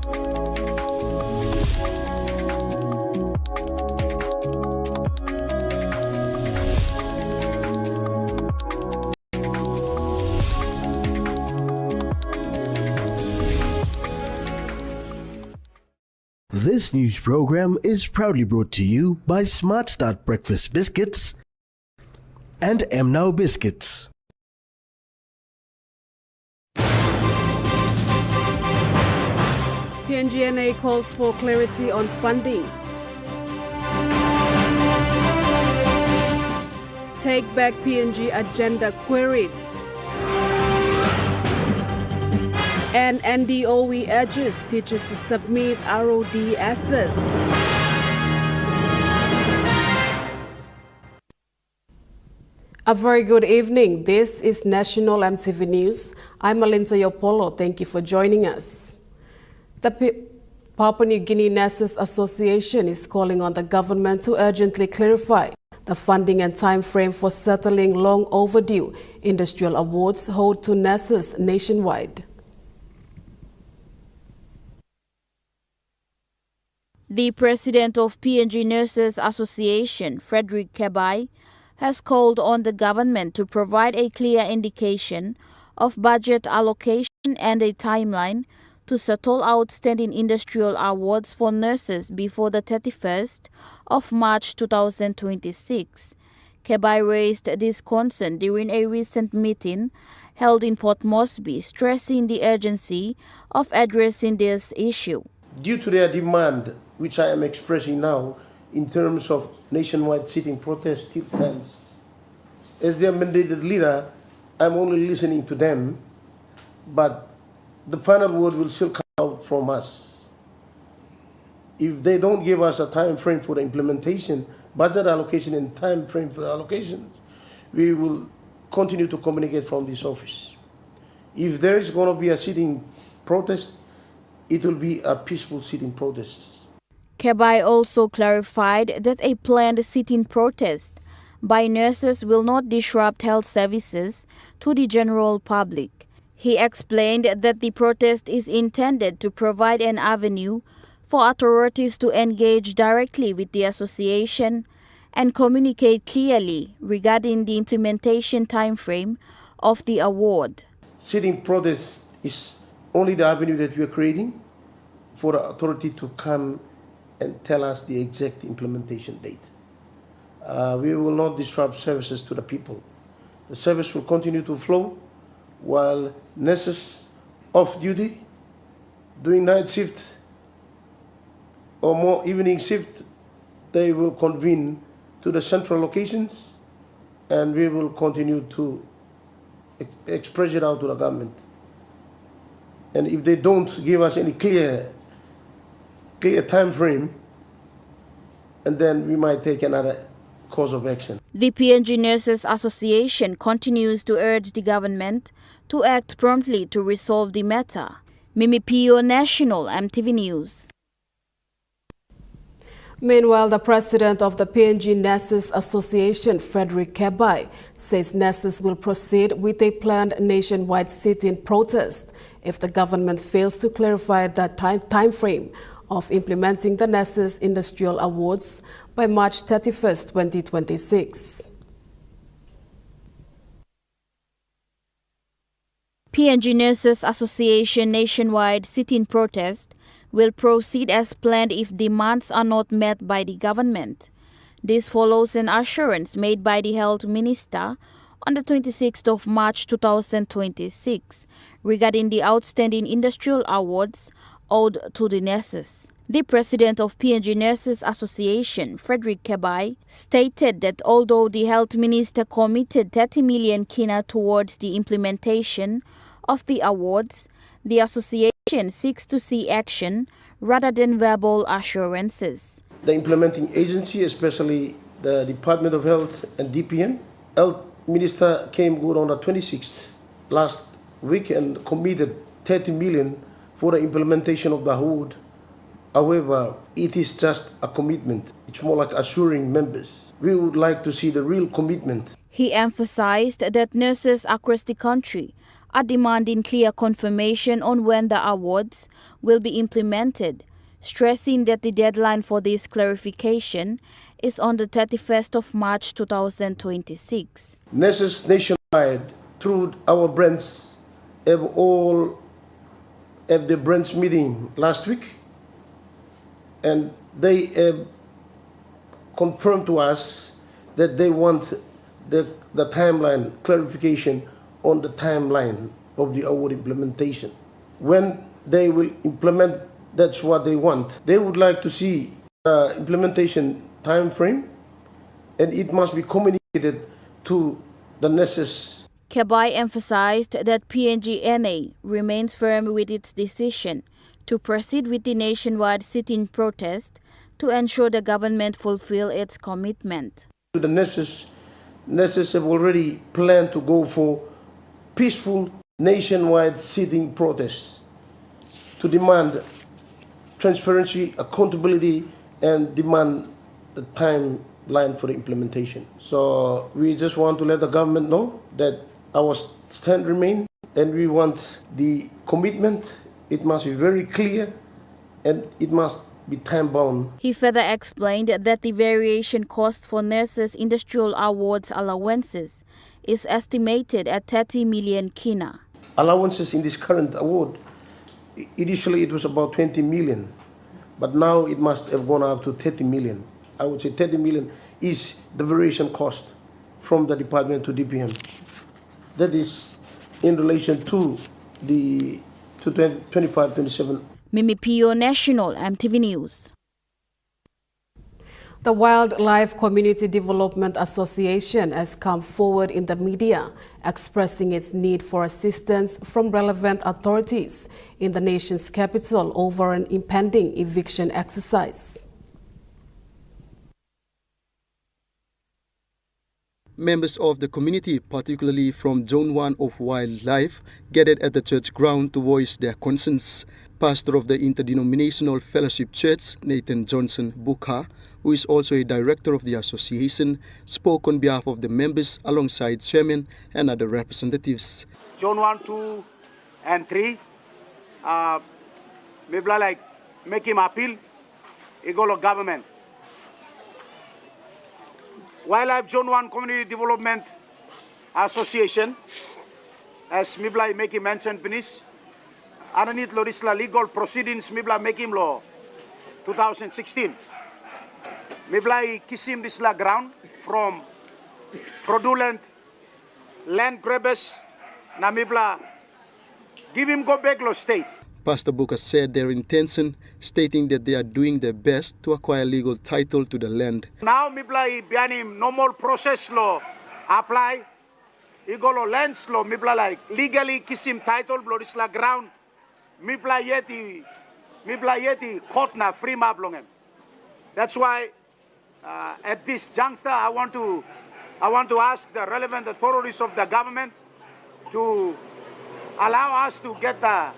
This news program is proudly brought to you by Smart Start Breakfast Biscuits and Now Biscuits. PNGNA calls for clarity on funding. Take back PNG agenda queried. And NDOE urges teachers to submit ROD assess. A very good evening. This is National EMTV News. I'm Alinta Yopolo. Thank you for joining us. The Papua New Guinea Nurses Association is calling on the government to urgently clarify the funding and time frame for settling long overdue industrial awards owed to nurses nationwide. The president of PNG Nurses Association, Frederick Kebai, has called on the government to provide a clear indication of budget allocation and a timeline to settle outstanding industrial awards for nurses before the 31st of March 2026. Kebai raised this concern during a recent meeting held in Port Moresby, stressing the urgency of addressing this issue. Due to their demand, which I am expressing now in terms of nationwide sitting protest, still stands. As their mandated leader, I'm only listening to them, but the final word will still come out from us. If they don't give us a time frame for the implementation, budget allocation and time frame for the allocation, we will continue to communicate from this office. If there is going to be a sitting protest, it will be a peaceful sitting protest. Kebai also clarified that a planned sit-in protest by nurses will not disrupt health services to the general public. He explained that the protest is intended to provide an avenue for authorities to engage directly with the association and communicate clearly regarding the implementation timeframe of the award. Sitting protest is only the avenue that we are creating for the authority to come and tell us the exact implementation date. We will not disrupt services to the people. The service will continue to flow while nurses off duty, doing night shift or more evening shift, they will convene to the central locations and we will continue to express it out to the government. And if they don't give us any clear time frame, and then we might take another course of action. The PNG Nurses Association continues to urge the government to act promptly to resolve the matter. Mimi Pio, National EMTV News. Meanwhile, the president of the PNG Nurses Association, Frederick Kebai, says nurses will proceed with a planned nationwide sit-in protest if the government fails to clarify the time frame of implementing the Nurses Industrial Awards by March 31st, 2026. PNG Nurses Association nationwide sit-in protest will proceed as planned if demands are not met by the government. This follows an assurance made by the Health Minister on the 26th of March 2026 regarding the outstanding industrial awards owed to the nurses. The president of PNG Nurses Association, Frederick Kebai, stated that although the health minister committed 30 million kina towards the implementation of the awards, the association seeks to see action rather than verbal assurances. The implementing agency, especially the Department of Health and DPM, Health Minister came good on the 26th last week and committed 30 million for the implementation of the award. However, it is just a commitment. It's more like assuring members. We would like to see the real commitment. He emphasized that nurses across the country are demanding clear confirmation on when the awards will be implemented, stressing that the deadline for this clarification is on the 31st of March 2026. Nurses nationwide, through our brands, have all at the branch meeting last week, and they have confirmed to us that they want the timeline clarification on the timeline of the award implementation. When they will implement, that's what they want. They would like to see the implementation time frame, and it must be communicated to the nurses. Kebai emphasized that PNG-NA remains firm with its decision to proceed with the nationwide sit-in protest to ensure the government fulfill its commitment. The nurses have already planned to go for peaceful nationwide sitting protests to demand transparency, accountability, and demand the timeline for the implementation. So we just want to let the government know that our stand remains, and we want the commitment. It must be very clear, and it must be time-bound. He further explained that the variation cost for nurses' industrial awards allowances is estimated at 30 million kina. Allowances in this current award, initially it was about 20 million, but now it must have gone up to 30 million. I would say 30 million is the variation cost from the department to DPM. That is in relation to the 25-27. Mimi Pio, National EMTV News. The Wildlife Community Development Association has come forward in the media, expressing its need for assistance from relevant authorities in the nation's capital over an impending eviction exercise. Members of the community, particularly from Zone 1 of Wildlife, gathered at the church ground to voice their concerns. Pastor of the Interdenominational Fellowship Church, Nathan Johnson Bukha, who is also a director of the association, spoke on behalf of the members alongside chairmen and other representatives. Zone 1, 2, and 3, maybe like make him appeal, equal government. Wildlife Zone 1 Community Development Association, as maybe make him mention finish, underneath Lorisla legal proceedings, maybe make him law 2016. Maybe kiss him this ground from fraudulent land grabbers, na maybe give him go back law state. Pastor Bukha said their intention, stating that they are doing their best to acquire legal title to the land. Now, maybe behind him, normal process law apply. He go lands law, maybe like legally kiss him title, blow this ground. Maybe yeti court na free map long him. That's why at this juncture, I want to ask the relevant authorities of the government to allow us to get the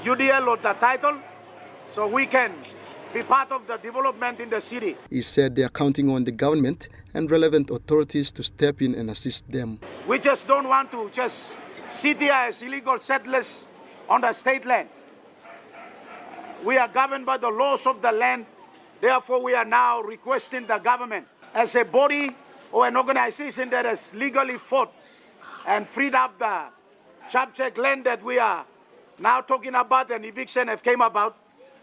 UDL or the title so we can be part of the development in the city. He said they are counting on the government and relevant authorities to step in and assist them. We just don't want to just sit here as illegal settlers on the state land. We are governed by the laws of the land. Therefore, we are now requesting the government as a body or an organization that has legally fought and freed up the Chapchak land that we are now talking about and eviction have came about.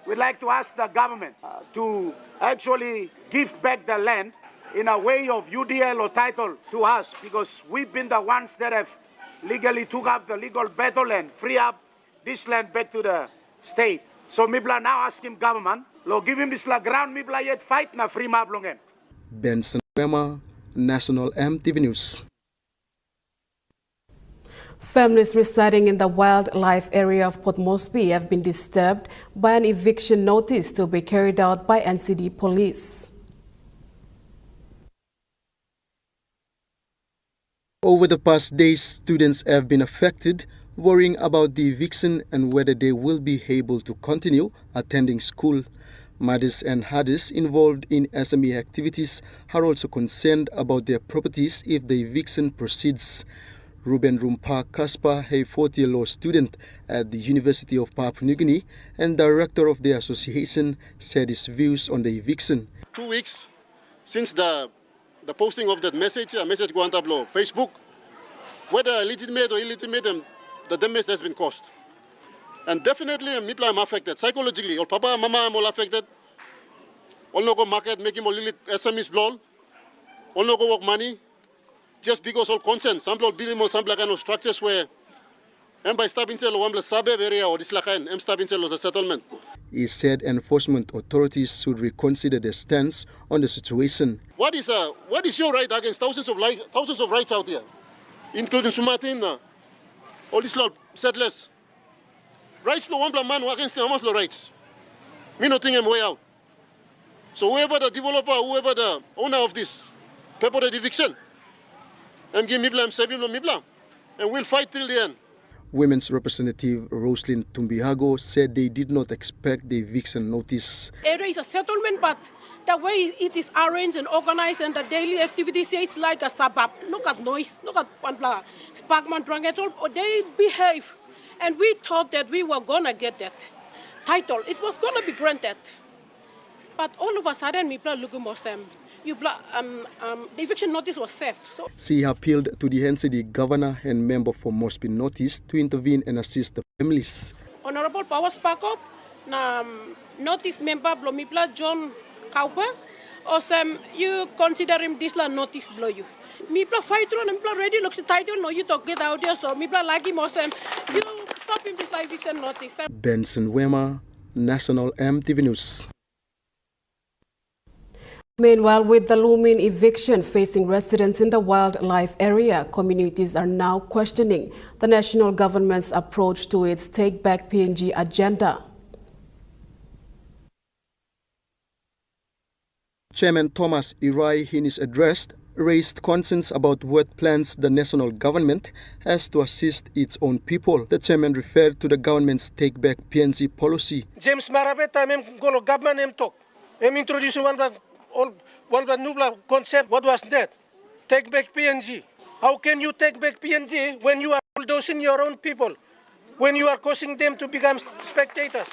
We'd like to ask the government to actually give back the land in a way of UDL or title to us, because we've been the ones that have legally took up the legal battle and free up this land back to the state. So Mibla now asking government, lo give him this ground, Mibla yet fight na free map longen. Benson Wema, National EMTV News. Families residing in the wildlife area of Port Moresby have been disturbed by an eviction notice to be carried out by NCD police. Over the past days, students have been affected, worrying about the eviction and whether they will be able to continue attending school. Mothers and others involved in SME activities are also concerned about their properties if the eviction proceeds. Ruben Rumpa Kaspa, a fourth-year law student at the University of Papua New Guinea and director of the association, said his views on the eviction. 2 weeks since the posting of that message, a message go on tableau, Facebook, whether legitimate or illegitimate, the damage has been caused. And definitely, people are affected psychologically. All papa, mama, I'm all affected. All no go market, making all little SMEs blow. All no go work money. Just because all consent, some people building on some kind of structures where and by stopping cell one suburb area or this like and stopping cell of the settlement. He said enforcement authorities should reconsider their stance on the situation. What is your right against thousands of rights out here, including Sumatin, all these settlers? Rights no one man against them, almost rights. Me not think I'm way out. So whoever the developer, whoever the owner of this purported eviction, I'm giving Mibla, I'm saving Mibla, and we'll fight till the end. Women's representative Roslyn Tumbihago said they did not expect the eviction notice. Area is a settlement, but the way it is arranged and organized and the daily activities, it's like a suburb. Look at noise, look at one blah, Sparkman drunk at all. They behave. And we thought that we were going to get that title. It was going to be granted. But all of a sudden, people looking for them. The eviction notice was served. So She appealed to the NCD governor and member for Mosby Notice to intervene and assist the families. Honorable Powers Pakop, notice member Blomipla John Cowper, or you consider him this notice blow you. Mipla fight through and Mipla ready looks the title, no you talk get out there, so Mipla like him or you stop him this eviction notice. Benson Wema, National EMTV News. Meanwhile, with the looming eviction facing residents in the wildlife area, communities are now questioning the national government's approach to its Take Back PNG agenda. Chairman Thomas Irai, in his address, raised concerns about what plans the national government has to assist its own people. The chairman referred to the government's Take Back PNG policy. James Marabet, I'm going to government talk. I'm introducing one new concept. What was that? Take back PNG. How can you take back PNG when you are bulldozing your own people? When you are causing them to become spectators?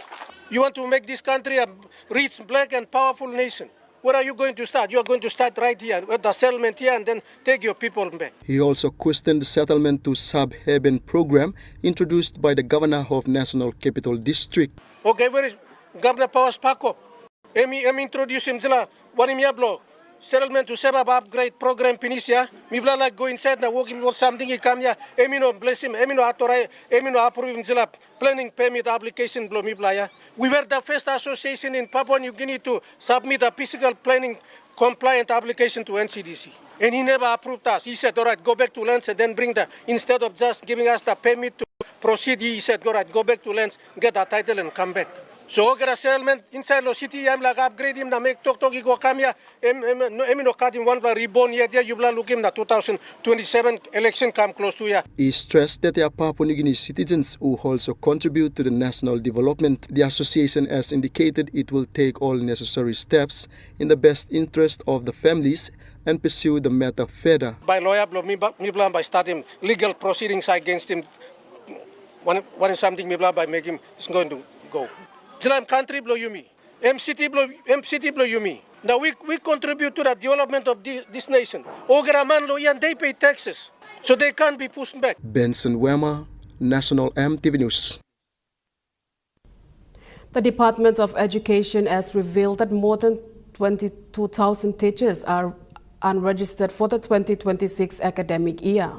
You want to make this country a rich, black and powerful nation. Where are you going to start? You are going to start right here with the settlement here and then take your people back. He also questioned the settlement to sub-haven program introduced by the governor of National Capital District. Okay, where is Governor Powers Paco? I'm introducing him. What am I settlement to set up upgrade program Pinisia. Mi bla like go inside na working or something he come here. Emino bless him. Emino atorai. Emino approve him zila planning permit application blow mi bla ya. We were the first association in Papua New Guinea to submit a physical planning compliant application to NCDC. And he never approved us. He said, all right, go back to lands and then bring the, instead of just giving us the permit to proceed, he said, all right, go back to lands, get a title and come back. So get a settlement inside the city. I'm like upgrade him. Na make talk go come here. No cut him one reborn yet. You bla look him. The 2027 election come close to ya. He stressed that there are Papua New Guinea citizens who also contribute to the national development. The association has indicated it will take all necessary steps in the best interest of the families and pursue the matter further. By lawyer, by starting legal proceedings against him. One is something by making him is going to go. Islam country blow you me. MCT blow you me. Now we contribute to the development of this nation. Ogaraman Loyan, they pay taxes. So they can't be pushed back. Benson Wema, National EMTV News. The Department of Education has revealed that more than 22,000 teachers are unregistered for the 2026 academic year.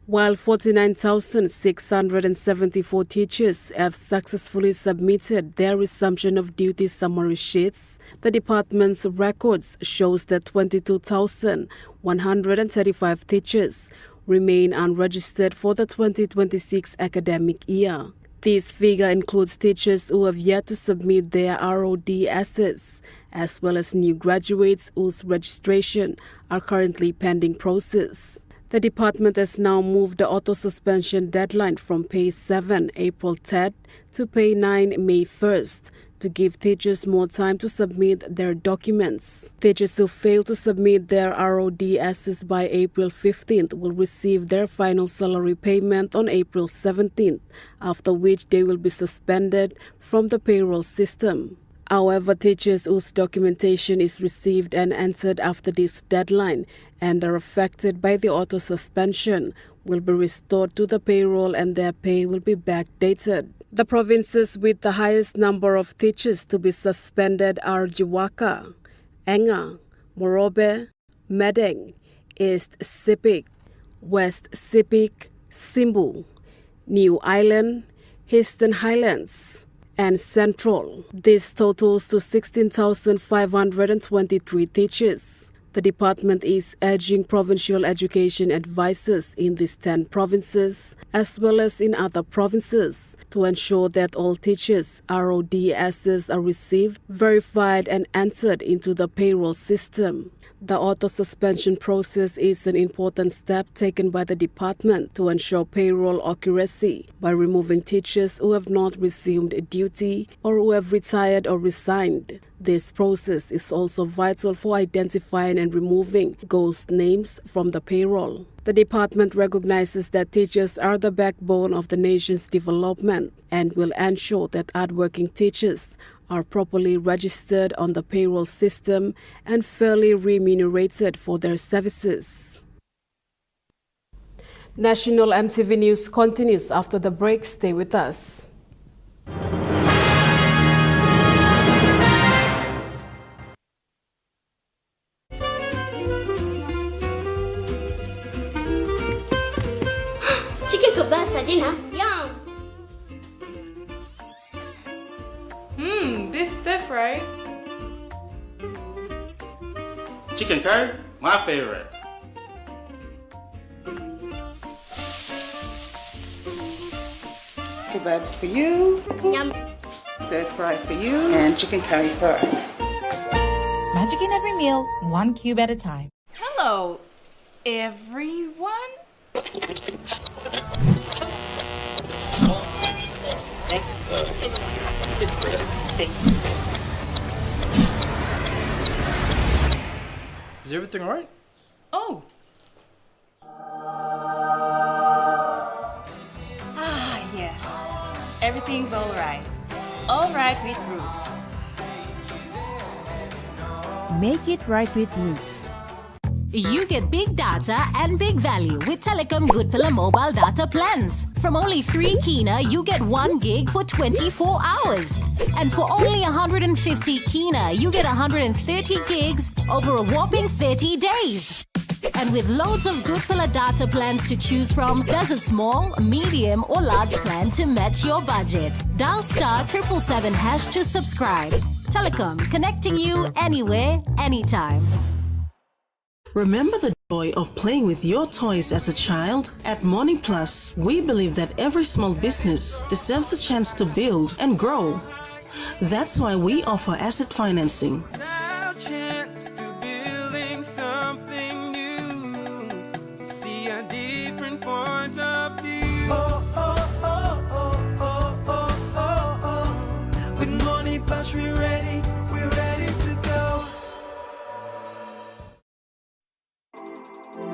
While 49,674 teachers have successfully submitted their resumption of duty summary sheets, the department's records shows that 22,135 teachers remain unregistered for the 2026 academic year. This figure includes teachers who have yet to submit their ROD assets, as well as new graduates whose registration are currently pending process. The department has now moved the auto-suspension deadline from pay 7 April 10th to pay 9 May 1st to give teachers more time to submit their documents. Teachers who fail to submit their RODSs by April 15th will receive their final salary payment on April 17th, after which they will be suspended from the payroll system. However, teachers whose documentation is received and entered after this deadline and are affected by the auto-suspension will be restored to the payroll and their pay will be backdated. The provinces with the highest number of teachers to be suspended are Jiwaka, Enga, Morobe, Medeng, East Sepik, West Sepik, Simbu, New Island, Eastern Highlands, and Central. This totals to 16,523 teachers. The department is urging provincial education advisors in these 10 provinces, as well as in other provinces, to ensure that all teachers' RODSs are received, verified, and entered into the payroll system. The auto-suspension process is an important step taken by the department to ensure payroll accuracy by removing teachers who have not resumed duty or who have retired or resigned. This process is also vital for identifying and removing ghost names from the payroll. The department recognizes that teachers are the backbone of the nation's development and will ensure that hardworking teachers are properly registered on the payroll system and fairly remunerated for their services. National MTV News continues after the break. Stay with us. Chicken kebab for dinner. Yum. Beef stir fry. Chicken curry, my favorite. Kebabs for you. Yum. Stir fry for you. And chicken curry for us. Magic in every meal, one cube at a time. Hello, everyone. Is everything all right? Oh. Yes. Everything's all right. All right with Roots. Make it right with Roots. You get big data and big value with Telecom Good Pillar mobile data plans. From only 3 kina, you get 1 gig for 24 hours. And for only 150 kina, you get 130 gigs over a whopping 30 days. And with loads of Good Pillar data plans to choose from, there's a small, medium or large plan to match your budget. Dial *777# to subscribe. Telecom, connecting you anywhere, anytime. Remember the joy of playing with your toys as a child? At Morning Plus, we believe that every small business deserves a chance to build and grow. That's why we offer asset financing. With Morning Plus, we're ready to go.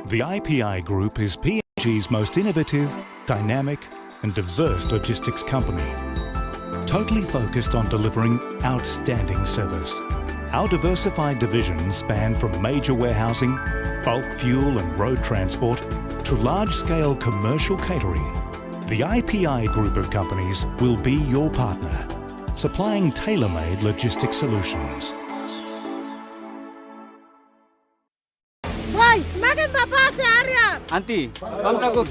The IPI Group is PNG's most innovative, dynamic and diverse logistics company, totally focused on delivering outstanding service. Our diversified divisions span from major warehousing, bulk fuel and road transport to large-scale commercial catering. The IPI Group of companies will be your partner, supplying tailor-made logistics solutions. Boy, maganda pa si Arya! Auntie, come to go.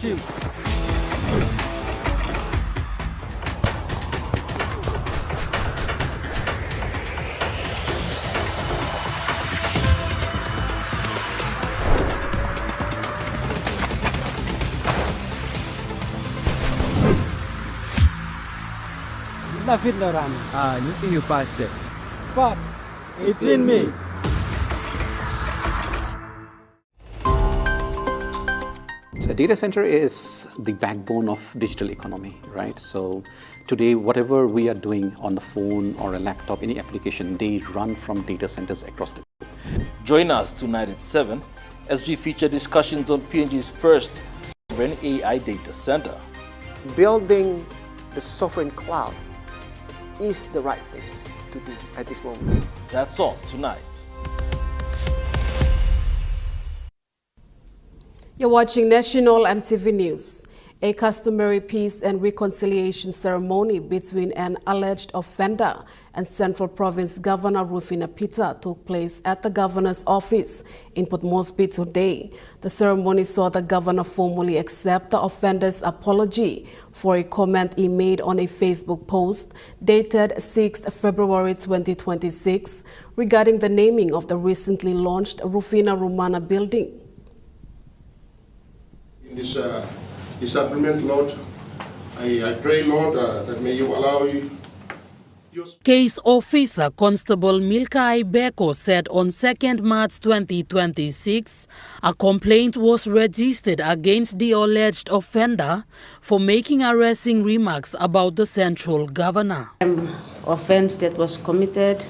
David Loran. You passed it. Spots. It's in me. A data center is the backbone of digital economy, right? So today, whatever we are doing on the phone or a laptop, any application, they run from data centers across the globe. Join us tonight at 7 as we feature discussions on PNG's first sovereign AI data center. Building the sovereign cloud is the right thing to do at this moment. That's all tonight. You're watching National MTV News. A customary peace and reconciliation ceremony between an alleged offender and Central Province Governor Rufina Peter took place at the governor's office in Port Moresby today. The ceremony saw the governor formally accept the offender's apology for a comment he made on a Facebook post dated 6th February 2026 regarding the naming of the recently launched Rufina Romana building. In this supplement, Lord, I pray, Lord, that may you allow you. Case Officer Constable Milka Ibeko said on 2nd March 2026, a complaint was registered against the alleged offender for making arresting remarks about the central governor. Offense that was committed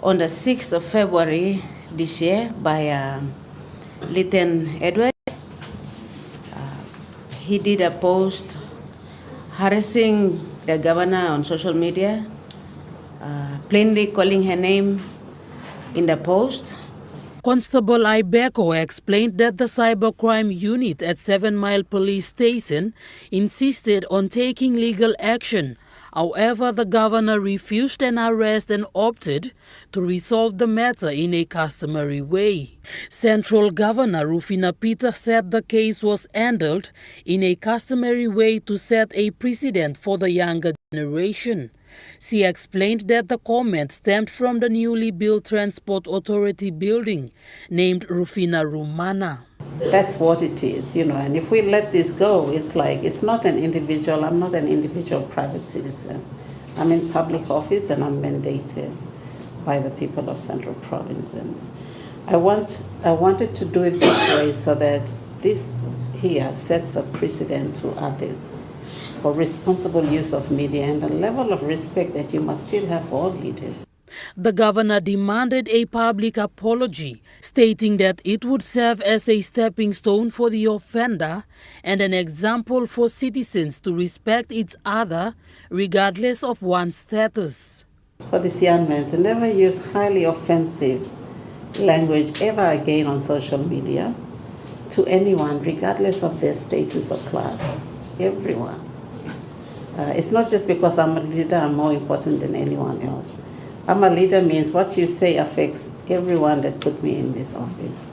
on the 6th of February this year by Lieutenant Edward. He did a post harassing the governor on social media, plainly calling her name in the post. Constable Ibeko explained that the cybercrime unit at 7 Mile Police Station insisted on taking legal action. However, the governor refused an arrest and opted to resolve the matter in a customary way. Central Governor Rufina Peter said the case was handled in a customary way to set a precedent for the younger generation. She explained that the comment stemmed from the newly built Transport Authority building named Rufina Romana. That's what it is, and if we let this go, it's like, it's not an individual, I'm not an individual private citizen. I'm in public office and I'm mandated by the people of Central Province. And I wanted to do it this way so that this here sets a precedent to others for responsible use of media and a level of respect that you must still have for all leaders. The governor demanded a public apology, stating that it would serve as a stepping stone for the offender and an example for citizens to respect each other regardless of one's status. For this young man to never use highly offensive language ever again on social media to anyone, regardless of their status or class, everyone. It's not just because I'm a leader, I'm more important than anyone else. I'm a leader means what you say affects everyone that put me in this office.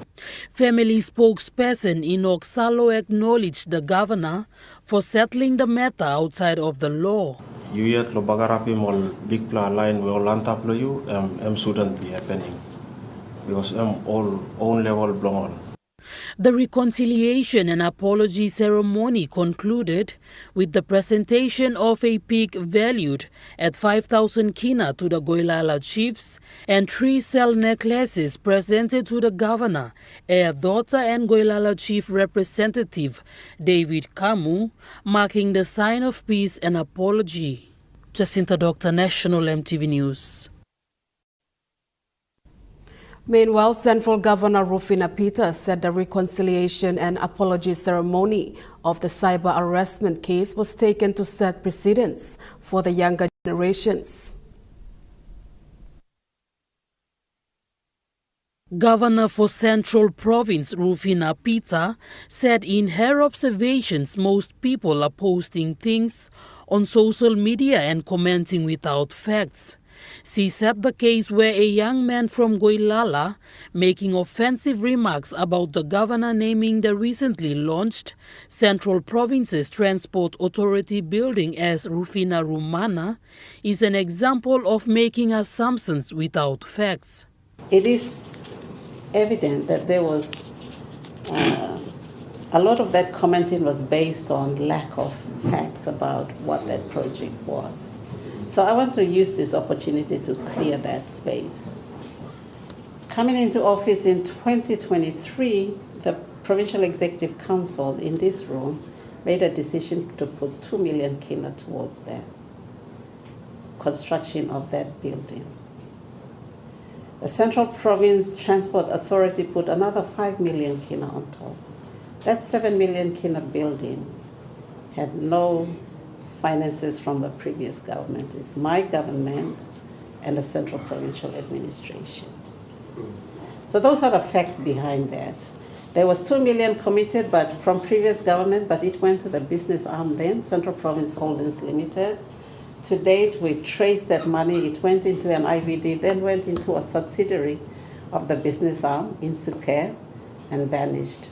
Family spokesperson Enoch Salo acknowledged the governor for settling the matter outside of the law. You yet lo biography mol big plan line we all antaplo you shouldn't be happening because all own level belong. The reconciliation and apology ceremony concluded with the presentation of a pig valued at 5,000 kina to the Goilala Chiefs and 3 cell necklaces presented to the governor, heir daughter and Goilala Chief representative David Kamu, marking the sign of peace and apology. Jacinta Doctor, National MTV News. Meanwhile, Central Governor Rufina Peter said the reconciliation and apology ceremony of the cyber harassment case was taken to set precedents for the younger generations. Governor for Central Province Rufina Peter said in her observations most people are posting things on social media and commenting without facts. She said the case where a young man from Goilala making offensive remarks about the governor naming the recently launched Central Province's Transport Authority building as Rufina Romana is an example of making assumptions without facts. It is evident that there was a lot of that commenting was based on lack of facts about what that project was. So I want to use this opportunity to clear that space. Coming into office in 2023, the Provincial Executive Council in this room made a decision to put 2 million kina towards the construction of that building. The Central Province Transport Authority put another 5 million kina on top. That 7 million kina building had no finances from the previous government. It's my government and the Central Provincial Administration. So those are the facts behind that. There was 2 million committed but from previous government, but it went to the business arm then, Central Province Holdings Limited. To date, we traced that money. It went into an IVD, then went into a subsidiary of the business arm in Suker and vanished.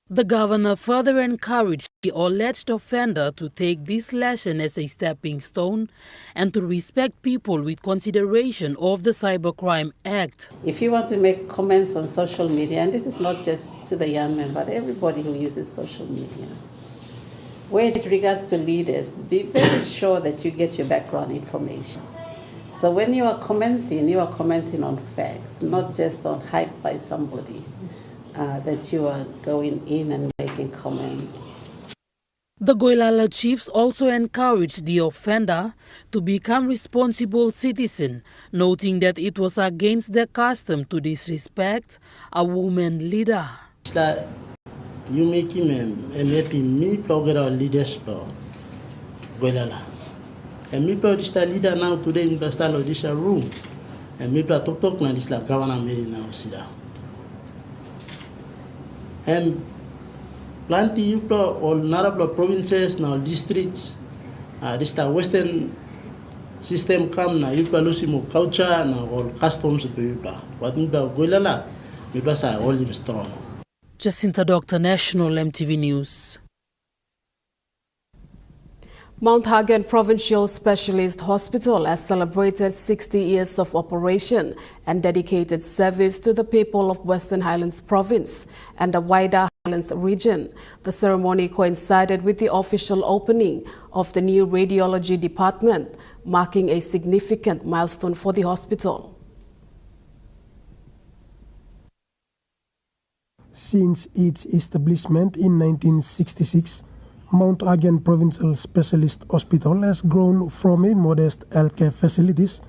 The governor further encouraged the alleged offender to take this lesson as a stepping stone and to respect people with consideration of the Cybercrime Act. If you want to make comments on social media, and this is not just to the young men, but everybody who uses social media, where it regards to leaders, be very sure that you get your background information. So when you are commenting on facts, not just on hype by somebody, that you are going in and making comments. The Goilala Chiefs also encouraged the offender to become responsible citizen, noting that it was against their custom to disrespect a woman leader. You make him and maybe me plug our leaders for Goilala. And me plug this leader now today in the style of this room. And me plug talk now this like Governor Mary now sit down. And plenty you plug all Narabla provinces now districts. This the Western system come now you plug lose more culture now all customs to you plug. But me plug Goilala, me plug say all is strong. Jacinta Doctor, National EMTV News. Mount Hagen Provincial Specialist Hospital has celebrated 60 years of operation and dedicated service to the people of Western Highlands Province and the wider Highlands region. The ceremony coincided with the official opening of the new radiology department, marking a significant milestone for the hospital. Since its establishment in 1966, Mount Hagen Provincial Specialist Hospital has grown from a modest healthcare facilities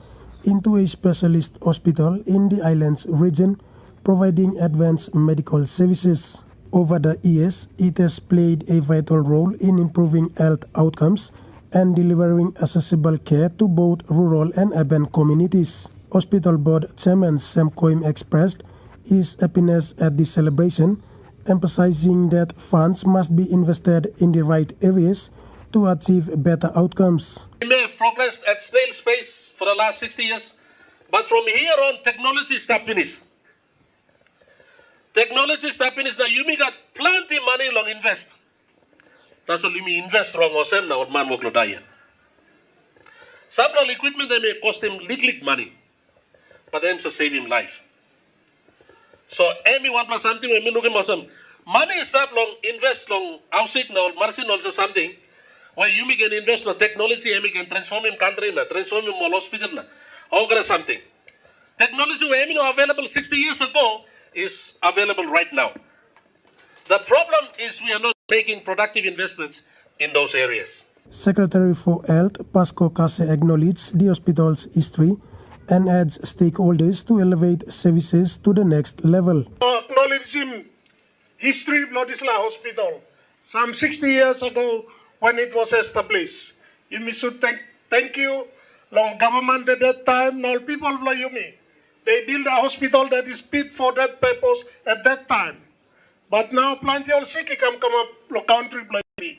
into a specialist hospital in the islands region, providing advanced medical services. Over the years, it has played a vital role in improving health outcomes and delivering accessible care to both rural and urban communities. Hospital Board Chairman Sam Koim expressed his happiness at the celebration, emphasizing that funds must be invested in the right areas to achieve better outcomes. We may have progressed at snail's pace for the last 60 years, but from here on, technology is not finished. Technology is not finished. Now, you may got plenty money long invest. That's all you may invest wrong or same now, man work die. Some equipment they may cost him little money, but then to save him life. So everyone plus something we mean looking some money is not long invest long housing now margin also something where you may can invest in technology and we can transform in country transform in more hospital or something. Technology we have available 60 years ago is available right now. The problem is we are not making productive investments in those areas. Secretary for Health Pasco Kase acknowledged the hospital's history and adds stakeholders to elevate services to the next level. Acknowledging history of Lodisla Hospital, some 60 years ago when it was established. You should thank you, long government at that time, now people of Yumi. They build a hospital that is fit for that purpose at that time. But now plenty of sick come up the country.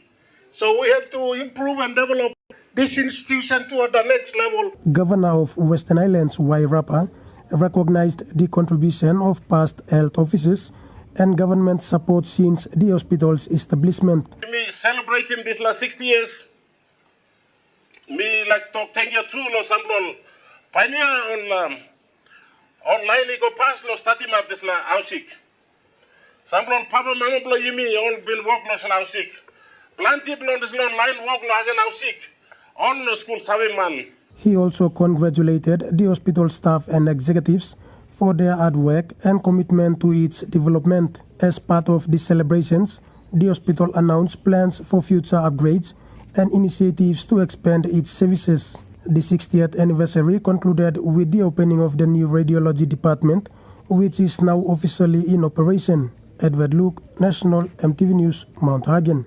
So we have to improve and develop this institution to the next level. Governor of Western Islands, Wairapa, recognized the contribution of past health officers and government support since the hospital's establishment. Me celebrating this last 60 years. Me like to thank you too, lo sample. Panya online go pass lo starting up this la ausik. Sample papa mama blow you me all bill work lo ausik. Plenty blow this online work lo again ausik. All the school man. He also congratulated the hospital staff and executives for their hard work and commitment to its development. As part of these celebrations, the hospital announced plans for future upgrades and initiatives to expand its services. The 60th anniversary concluded with the opening of the new radiology department, which is now officially in operation. Edward Luke, National EMTV News, Mount Hagen.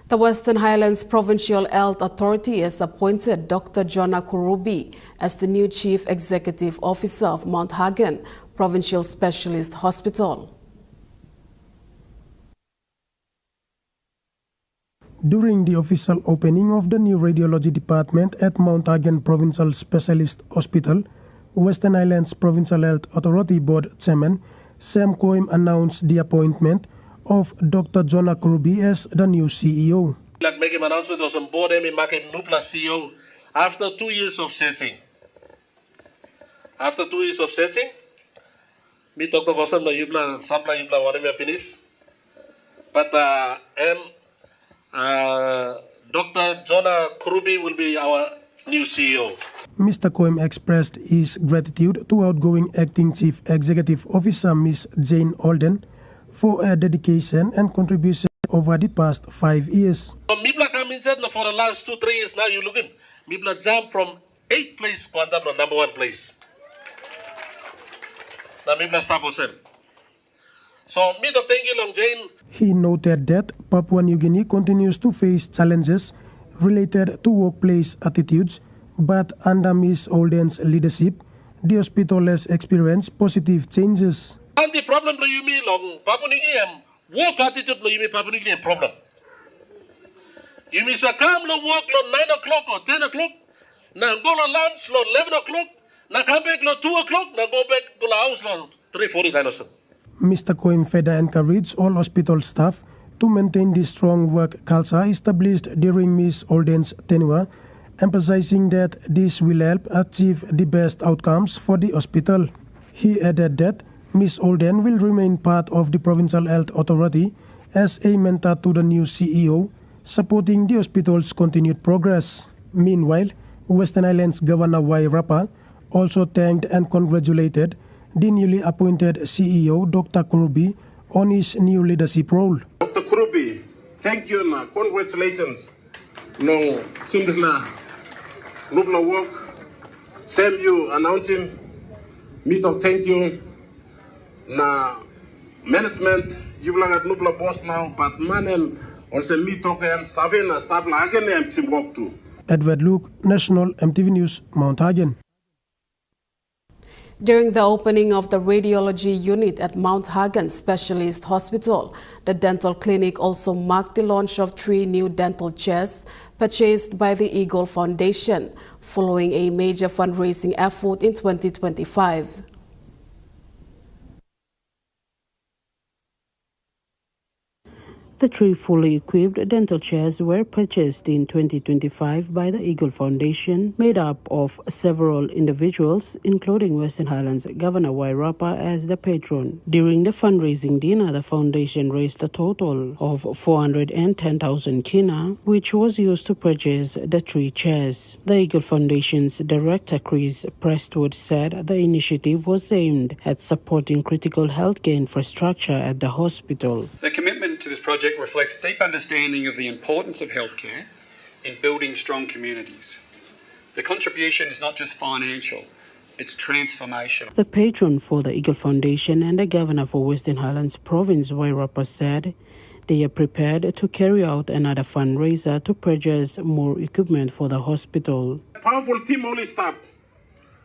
The Western Highlands Provincial Health Authority has appointed Dr. Jonah Kurubi as the new Chief Executive Officer of Mount Hagen Provincial Specialist Hospital. During the official opening of the new radiology department at Mount Hagen Provincial Specialist Hospital, Western Highlands Provincial Health Authority Board Chairman Sam Coim announced the appointment of Dr. Jonah Kurubi as the new CEO. Like make an announcement was on board and make a NUPLA CEO after 2 years of searching. After 2 years of searching, me Dr. Boston Yubla, Sapla Yubla, whatever finish. But Dr. Jonah Kurubi will be our new CEO. Mr. Coim expressed his gratitude to outgoing Acting Chief Executive Officer Ms. Jane Alden for her dedication and contribution over the past 5 years. So Mibla come inside for the last 2-3 years now, you look at Mibla jumped from 8th place to number 1 place. Now Mibla stop percent. So me to thank you, Long Jane. He noted that Papua New Guinea continues to face challenges related to workplace attitudes, but under Ms. Alden's leadership, the hospital has experienced positive changes. And the problem lo you mean long Papua New Guinea work attitude lo you mean Papua New Guinea problem. You mean so come lo work lo 9 o'clock or 10 o'clock, now go lo lunch lo 11 o'clock, now come back lo 2 o'clock, now go back to the house lo 3:40 kind of stuff. Mr. Coim further encouraged all hospital staff to maintain the strong work culture established during Ms. Alden's tenure, emphasizing that this will help achieve the best outcomes for the hospital. He added that Ms. Alden will remain part of the Provincial Health Authority as a mentor to the new CEO, supporting the hospital's continued progress. Meanwhile, Western Highlands Governor Y. Rapa also thanked and congratulated the newly appointed CEO, Dr. Kurubi, on his new leadership role. Dr. Kurubi, thank you and congratulations. No, Sundisna, Nubla work, same you announcing, me to thank you. Na management, you will have Nubla boss now, but man also me talk and Savin and staff like and some work too. Edward Luke, National EMTV News, Mount Hagen. During the opening of the radiology unit at Mount Hagen Specialist Hospital, the dental clinic also marked the launch of 3 new dental chairs purchased by the Eagle Foundation, following a major fundraising effort in 2025. The 3 fully equipped dental chairs were purchased in 2025 by the Eagle Foundation, made up of several individuals, including Western Highlands Governor Y. Rapa as the patron. During the fundraising dinner, the foundation raised a total of 410,000 kina, which was used to purchase the 3 chairs. The Eagle Foundation's director, Chris Prestwood, said the initiative was aimed at supporting critical healthcare infrastructure at the hospital. The commitment to this project reflects deep understanding of the importance of healthcare in building strong communities. The contribution is not just financial, it's transformational. The patron for the Eagle Foundation and the Governor for Western Highlands Province, Wairapa, said they are prepared to carry out another fundraiser to purchase more equipment for the hospital. Powerful team only staff.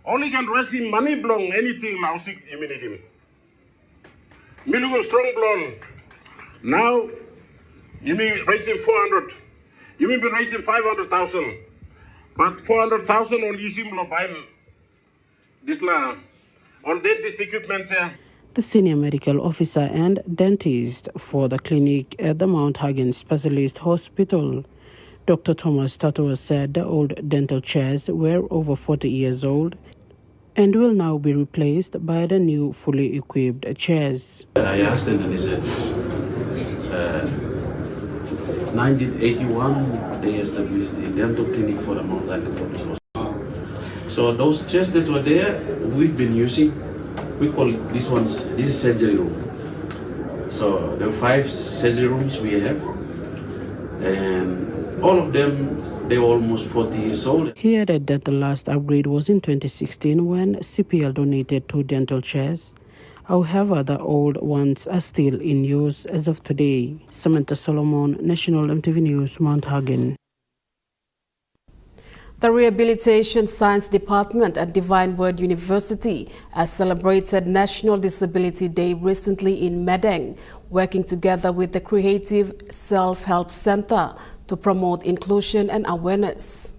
Only can raise him money belong anything now sick immunity. Million strong blown. Now you may raising 400. You may be raising 500,000. But 400,000 only you seem to buy this now. On this equipment here. The senior medical officer and dentist for the clinic at the Mount Hagen Specialist Hospital, Dr. Thomas Tatua, said the old dental chairs were over 40 years old and will now be replaced by the new fully equipped chairs. I asked them and they said 1981 they established a dental clinic for the Mount Hagen Provincial Hospital. So So those chairs that were there, we've been using. We call these ones. This is surgery room. So there are 5 surgery rooms we have, and all of them, they were almost 40 years old. He added that the last upgrade was in 2016 when CPL donated 2 dental chairs. However, the old ones are still in use as of today. Samantha Solomon, National EMTV News, Mount Hagen. The Rehabilitation Science Department at Divine Word University has celebrated National Disability Day recently in Medang, working together with the Creative Self-Help Center to promote inclusion and awareness.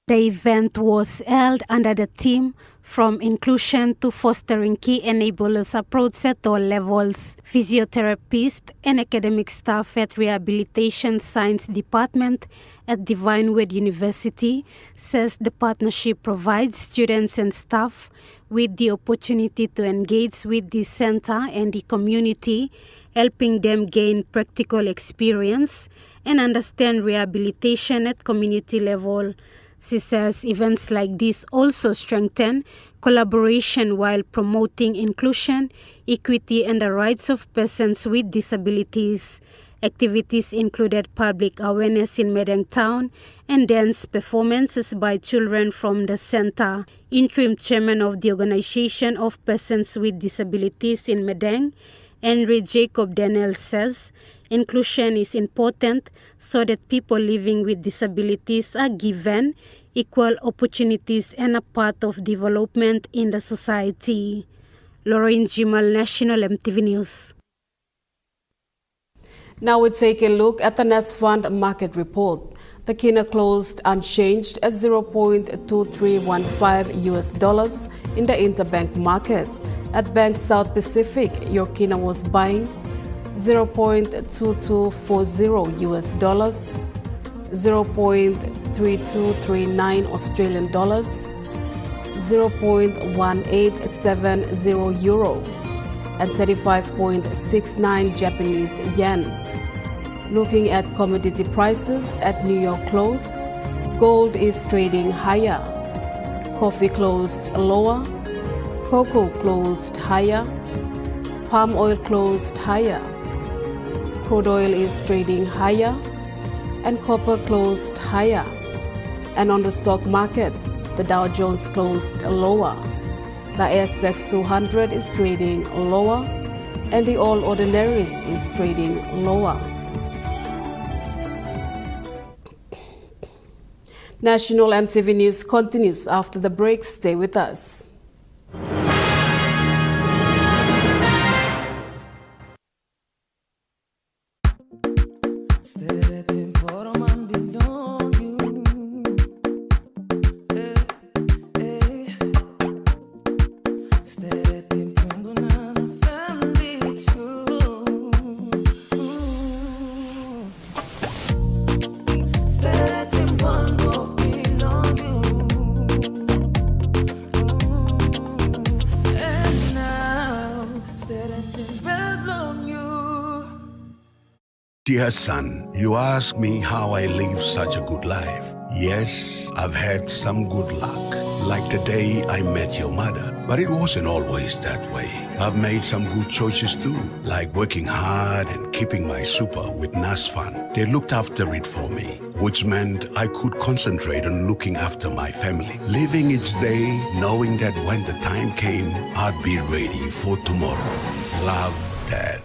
The event was held under the theme From Inclusion to Fostering Key Enablers approach at all levels. Physiotherapists and academic staff at Rehabilitation Science Department at Divine Word University says the partnership provides students and staff with the opportunity to engage with the center and the community, helping them gain practical experience and understand rehabilitation at community level. She says events like this also strengthen collaboration while promoting inclusion, equity, and the rights of persons with disabilities. Activities included public awareness in Medang town and dance performances by children from the center. Interim chairman of the Organization of Persons with Disabilities in Medang, Henry Jacob Daniel, says inclusion is important so that people living with disabilities are given equal opportunities and a part of development in the society. Lauren Jimal, National EMTV News. Now we take a look at the Nest Fund market report. The Kina closed unchanged at $0.2315 in the interbank market. At Bank South Pacific, your Kina was buying $0.2240, $0.3239 Australian dollars, 0.1870 euro, and 35.69 Japanese yen. Looking at commodity prices at New York close, gold is trading higher, coffee closed lower, cocoa closed higher, palm oil closed higher, crude oil is trading higher, and copper closed higher. And on the stock market, the Dow Jones closed lower, the ASX 200 is trading lower, and the All Ordinaries is trading lower. National EMTV News continues after the break. Stay with us. Dear son, you ask me how I live such a good life. Yes, I've had some good luck, like the day I met your mother. But it wasn't always that way. I've made some good choices too, like working hard and keeping my super with NASFAN. They looked after it for me, which meant I could concentrate on looking after my family, living each day knowing that when the time came, I'd be ready for tomorrow. Love, Dad.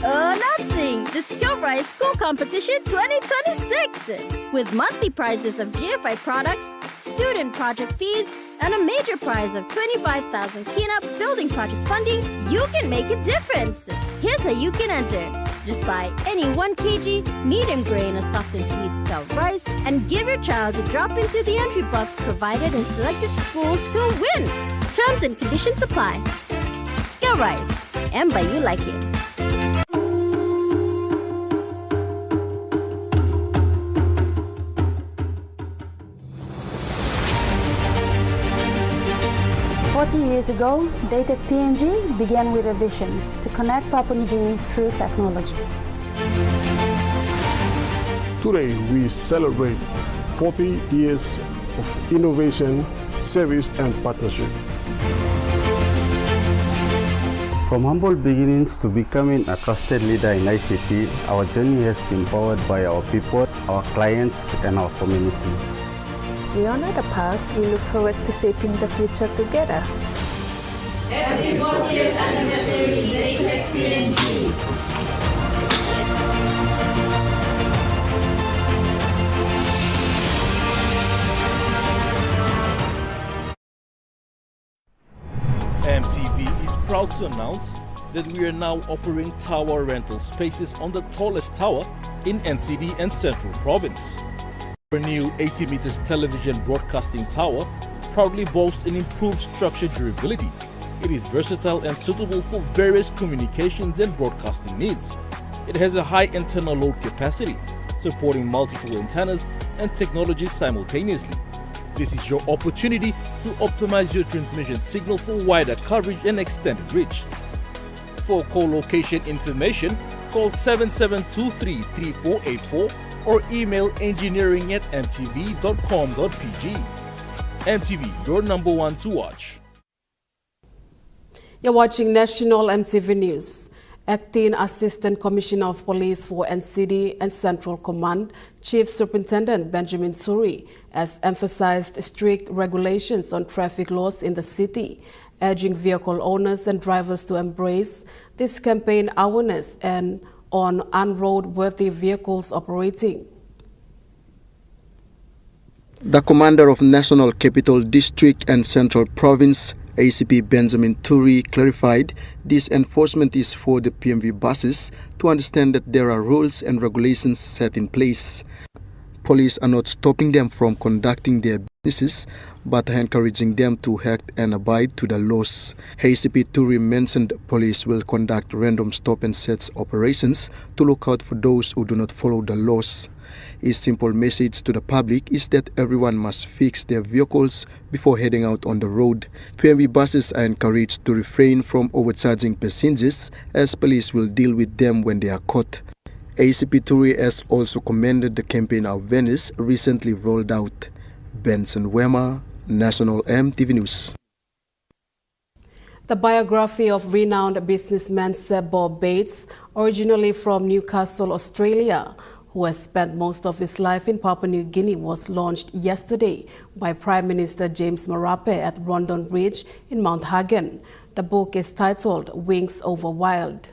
Announcing the Customary School Competition 2026! With monthly prizes of GFI products, student project fees, and a major prize of 25,000 Kina building project funding, you can make a difference! Here's how you can enter. Just buy any 1 kg medium grain or soft and sweet scout rice and give your child a drop into the entry box provided in selected schools to win! Terms and conditions apply. Scout Rice, and by you like it. Years ago, Data PNG began with a vision to connect Papua New Guinea through technology. Today, we celebrate 40 years of innovation, service, and partnership. From humble beginnings to becoming a trusted leader in ICT, our journey has been powered by our people, our clients, and our community. As we honor the past, we look forward to shaping the future together. Happy 40th anniversary, Dated PNG. EMTV is proud to announce that we are now offering tower rental spaces on the tallest tower in NCD and Central Province. Our new 80 meters television broadcasting tower proudly boasts an improved structure durability. It is versatile and suitable for various communications and broadcasting needs. It has a high internal load capacity, supporting multiple antennas and technologies simultaneously. This is your opportunity to optimize your transmission signal for wider coverage and extended reach. For co-location information, call 7723-3484 or email engineering@mtv.com.pg. MTV, your number one to watch. You're watching National MTV News. Acting Assistant Commissioner of Police for NCD and Central Command, Chief Superintendent Benjamin Turi has emphasized strict regulations on traffic laws in the city, urging vehicle owners and drivers to embrace this campaign awareness and on unroadworthy vehicles operating. The Commander of National Capital District and Central Province, ACP Benjamin Turi, clarified this enforcement is for the PMV buses to understand that there are rules and regulations set in place. Police are not stopping them from conducting their businesses, but are encouraging them to act and abide to the laws. ACP Turi mentioned police will conduct random stop and search operations to look out for those who do not follow the laws. His simple message to the public is that everyone must fix their vehicles before heading out on the road. PMV buses are encouraged to refrain from overcharging passengers, as police will deal with them when they are caught. ACP Turi has also commended the campaign awareness recently rolled out. Benson Wema, National MTV News. The biography of renowned businessman Sir Bob Bates, originally from Newcastle, Australia, who has spent most of his life in Papua New Guinea, was launched yesterday by Prime Minister James Marape at Rondon Ridge in Mount Hagen. The book is titled Wings Over Wild.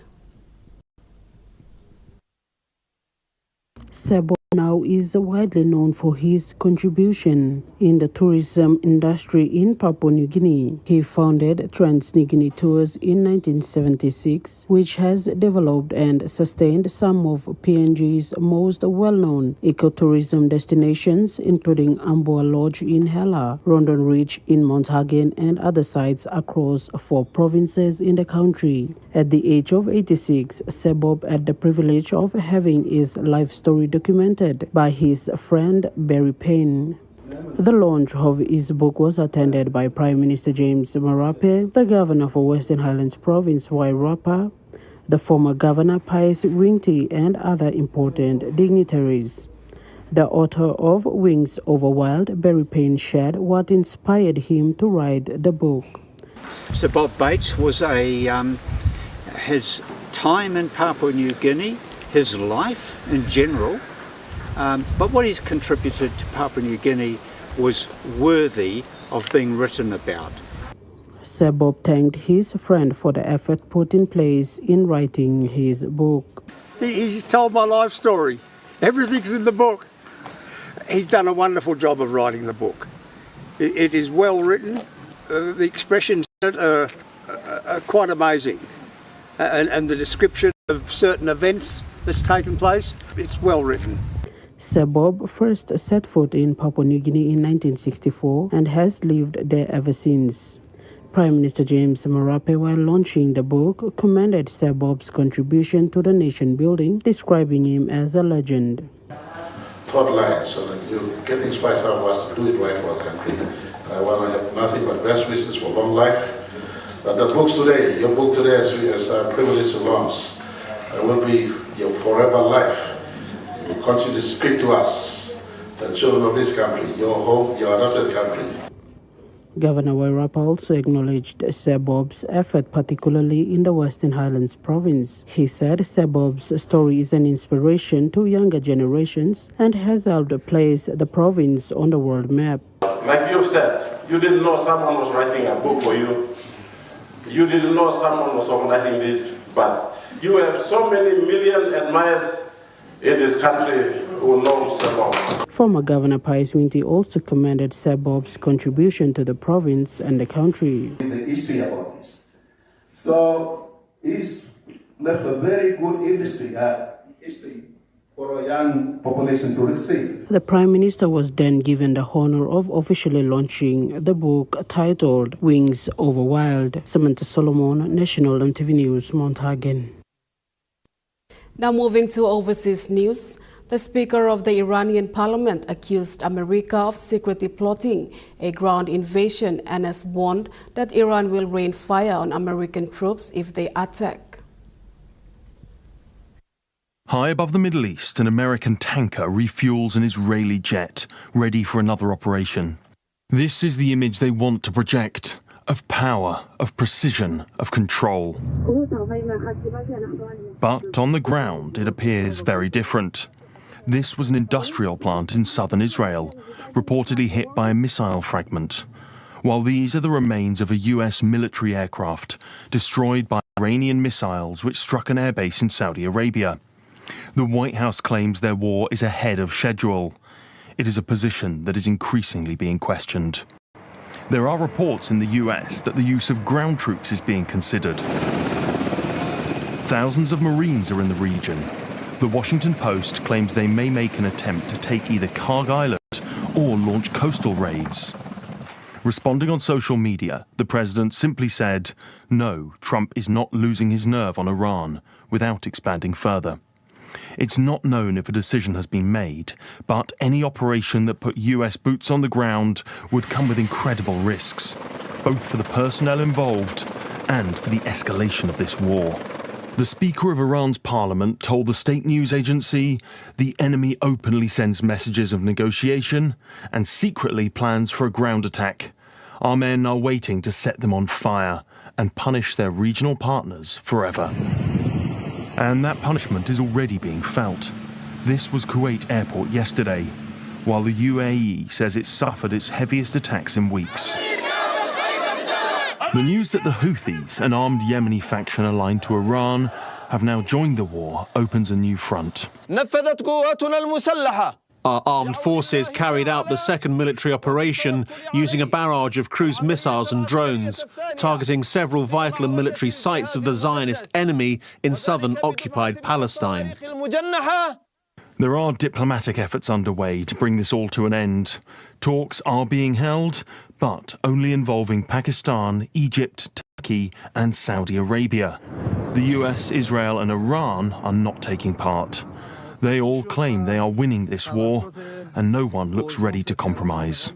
Sir Bob now is widely known for his contribution in the tourism industry in Papua New Guinea. He founded Trans New Guinea Tours in 1976, which has developed and sustained some of PNG's most well-known ecotourism destinations, including Amboa Lodge in Hela, Rondon Ridge in Mount Hagen, and other sites across 4 provinces in the country. At the age of 86, Sir Bob had the privilege of having his life story documented by his friend Barry Payne. The launch of his book was attended by Prime Minister James Marape, the Governor for Western Highlands Province Wairapa, the former Governor Pius Winti, and other important dignitaries. The author of Wings Over Wild, Barry Payne, shared what inspired him to write the book. Sir Bob Bates was his time in Papua New Guinea, his life in general, but what he's contributed to Papua New Guinea was worthy of being written about. Sir Bob thanked his friend for the effort put in place in writing his book. He's told my life story. Everything's in the book. He's done a wonderful job of writing the book. It is well written. The expressions in it are quite amazing. And the description of certain events that's taken place, it's well written. Sir Bob first set foot in Papua New Guinea in 1964 and has lived there ever since. Prime Minister James Marape, while launching the book, commended Sir Bob's contribution to the nation building, describing him as a legend. Thought line, so that you get inspired some of us to do it right for our country. I want to have nothing but best wishes for long life. But the books today, your book today, as a privilege to launch, will be your forever life. You continue to speak to us, the children of this country, your home, your adopted country. Governor Wairapa also acknowledged Sebob's effort, particularly in the Western Highlands province. He said Sebob's story is an inspiration to younger generations and has helped place the province on the world map. Like you've said, you didn't know someone was writing a book for you. You didn't know someone was organizing this, but you have so many million admirers in this country who know Sebob. Former Governor Pius Winti also commended Sebob's contribution to the province and the country. The history about this. So he's left a very good history for a young population to receive. The Prime Minister was then given the honor of officially launching the book titled Wings Over Wild. Samantha Solomon, National EMTV News, Mount Hagen. Now moving to overseas news, the Speaker of the Iranian Parliament accused America of secretly plotting a ground invasion and has warned that Iran will rain fire on American troops if they attack. High above the Middle East, an American tanker refuels an Israeli jet, ready for another operation. This is the image they want to project, of power, of precision, of control. But on the ground, it appears very different. This was an industrial plant in southern Israel, reportedly hit by a missile fragment, while these are the remains of a US military aircraft destroyed by Iranian missiles which struck an airbase in Saudi Arabia. The White House claims their war is ahead of schedule. It is a position that is increasingly being questioned. There are reports in the US that the use of ground troops is being considered. Thousands of Marines are in the region. The Washington Post claims they may make an attempt to take either Karg Island or launch coastal raids. Responding on social media, the president simply said, no, Trump is not losing his nerve on Iran, without expanding further. It's not known if a decision has been made, but any operation that put US boots on the ground would come with incredible risks, both for the personnel involved and for the escalation of this war. The Speaker of Iran's parliament told the state news agency the enemy openly sends messages of negotiation and secretly plans for a ground attack. Our men are waiting to set them on fire and punish their regional partners forever. And that punishment is already being felt. This was Kuwait airport yesterday, while the UAE says it suffered its heaviest attacks in weeks. The news that the Houthis, an armed Yemeni faction aligned to Iran, have now joined the war opens a new front. Our armed forces carried out the second military operation using a barrage of cruise missiles and drones, targeting several vital and military sites of the Zionist enemy in southern occupied Palestine. There are diplomatic efforts underway to bring this all to an end. Talks are being held, but only involving Pakistan, Egypt, Turkey and Saudi Arabia. The US, Israel and Iran are not taking part. They all claim they are winning this war, and no one looks ready to compromise.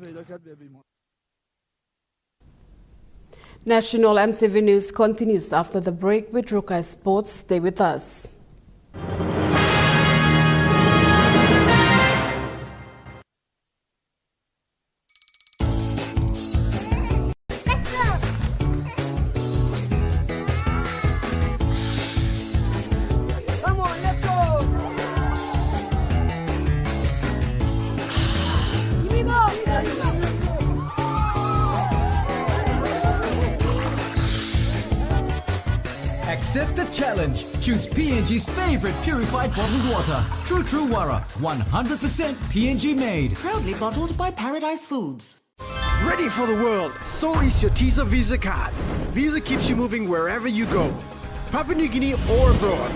National EMTV News continues after the break with Rukai Sports. Stay with us. Accept the challenge. Choose PNG's favorite purified bottled water. True Wara, 100% PNG made. Proudly bottled by Paradise Foods. Ready for the world, so is your TISA Visa card. Visa keeps you moving wherever you go, Papua New Guinea or abroad.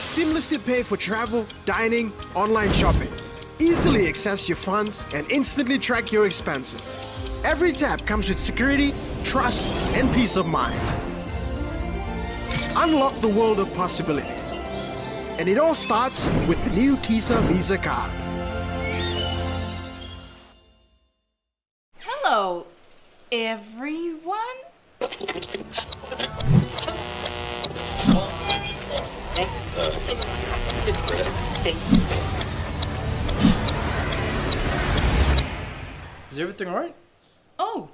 Seamlessly pay for travel, dining, online shopping. Easily access your funds and instantly track your expenses. Every tap comes with security, trust, and peace of mind. Unlock the world of possibilities. And it all starts with the new TISA Visa card. Hello, everyone. everything all right? Oh.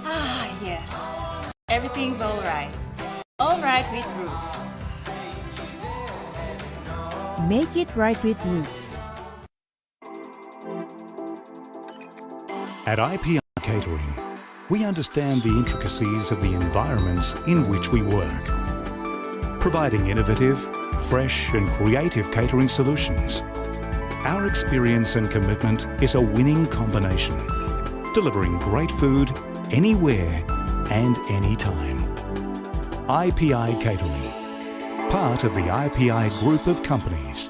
Ah, yes. Everything's all right. All right with Roots. Make it right with Roots. At IPI Catering, we understand the intricacies of the environments in which we work, providing innovative, fresh and creative catering solutions. Our experience and commitment is a winning combination, delivering great food anywhere and anytime. IPI Catering, part of the IPI group of companies.